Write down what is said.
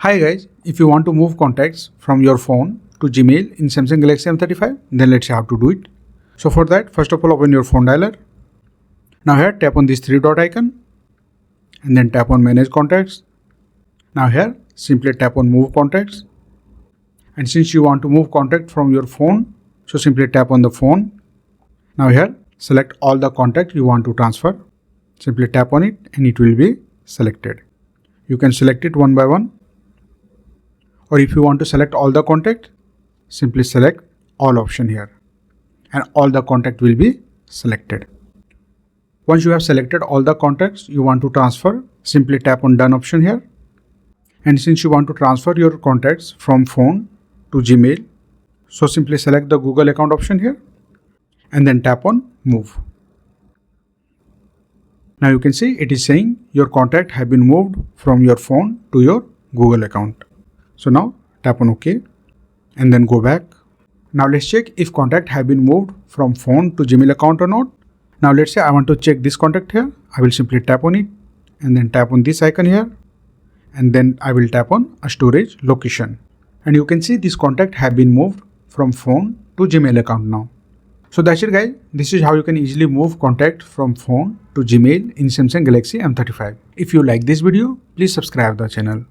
Hi guys, if you want to move contacts from your phone to Gmail in Samsung Galaxy M35, then let's see how to do it. So for that, first of all, open your phone dialer. Now here, tap on this three dot icon and then tap on manage contacts. Now here, simply tap on move contacts. And since you want to move contact from your phone, so simply tap on the phone. Now here, select all the contact you want to transfer. Simply tap on it and it will be selected. You can select it one by one. Or if you want to select all the contact, simply select all option here and all the contact will be selected. Once you have selected all the contacts you want to transfer, simply tap on done option here. And since you want to transfer your contacts from phone to Gmail, so simply select the Google account option here and then tap on move. Now you can see it is saying your contact have been moved from your phone to your Google account. So now tap on OK and then go back. Now let's check if contact have been moved from phone to Gmail account or not. Now let's say I want to check this contact here. I will simply tap on it and then tap on this icon here. And then I will tap on a storage location. And you can see this contact have been moved from phone to Gmail account now. So that's it guys. This is how you can easily move contact from phone to Gmail in Samsung Galaxy M35. If you like this video, please subscribe the channel.